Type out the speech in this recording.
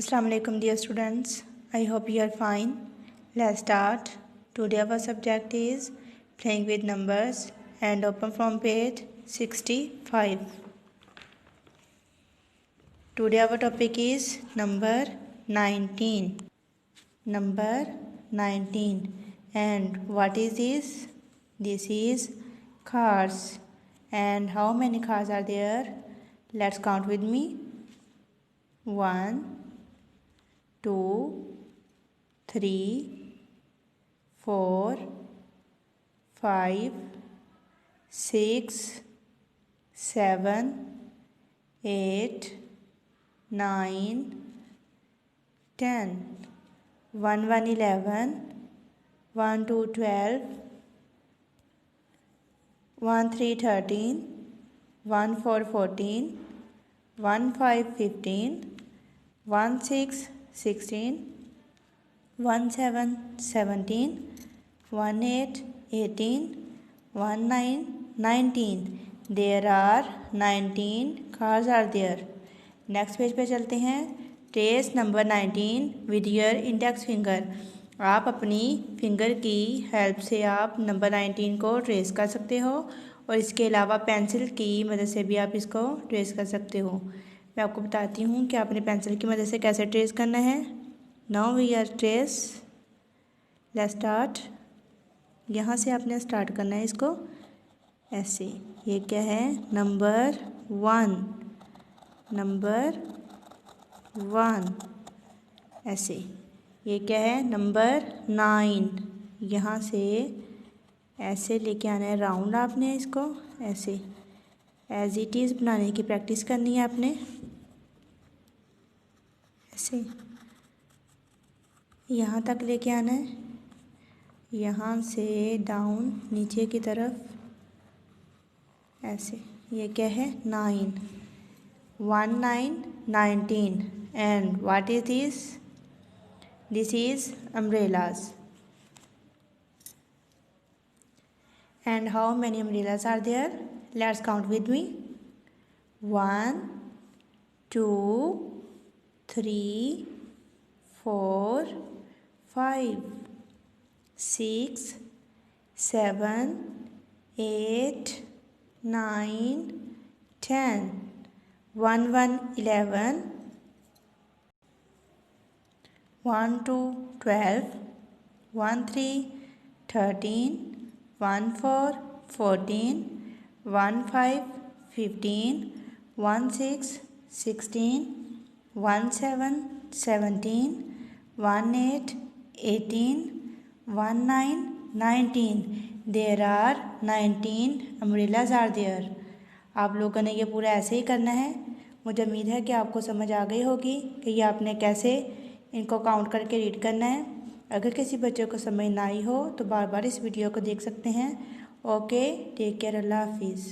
Assalamu alaikum dear students. I hope you are fine. Let's start. Today our subject is playing with numbers and open from page 65. Today our topic is number 19. Number 19. And what is this? This is cars. And how many cars are there? Let's count with me. 1, 2, 3, 4, 5, 6, 7, 8, 9, 10. 1, 1, 11, 1, 2, 12, 1, 3, 13, 1, 4, 14, 1, 5, 15, 1, 6, 16, 1, 7, 17, 1, 8, 18, 1, 9, 19. There are 19 cars are there. Next page पे चलते हैं. Trace number 19 with your index finger. आप अपनी finger की help से आप number 19 को trace कर सकते हो और इसके अलावा पेंसिल की मदद से भी आप इसको ट्रेस कर सकते हो. मैं आपको बताती हूँ कि आपने पेंसिल की मदद से कैसे ट्रेस करना है. Now we are trace. Let's start. यहाँ से आपने स्टार्ट करना है इसको ऐसे. ये क्या है? नंबर 1. नंबर 1 ऐसे. ये क्या है? नंबर 9. यहाँ से ऐसे लेके आना है राउंड. आपने इसको ऐसे एज इट इज़ बनाने की प्रैक्टिस करनी है आपने ऐसे. यहाँ तक लेके आना है. यहाँ से डाउन नीचे की तरफ ऐसे. ये क्या है? 9. 1, 9, 19. And what is this? This is umbrellas. And how many umbrellas are there? Let's count with me. 1, 2, 3, 4, 5, 6, 7, 8, 9, 10. 1, 1, 11. 1, 2, 12. 1, 3, 13. 1, 4, 14. 1, 5, 15. 1, 6, 16. 1, 7, 17. 1, 8, 18. 1, 9, 19. There are 19 umbrellas are there. आप लोगों ने ये पूरा ऐसे ही करना है. मुझे उम्मीद है कि आपको समझ आ गई होगी कि ये आपने कैसे इनको काउंट करके रीड करना है. अगर किसी बच्चे को समझ ना आई हो तो बार बार इस वीडियो को देख सकते हैं. Okay, take care. अल्लाह हाफिज़.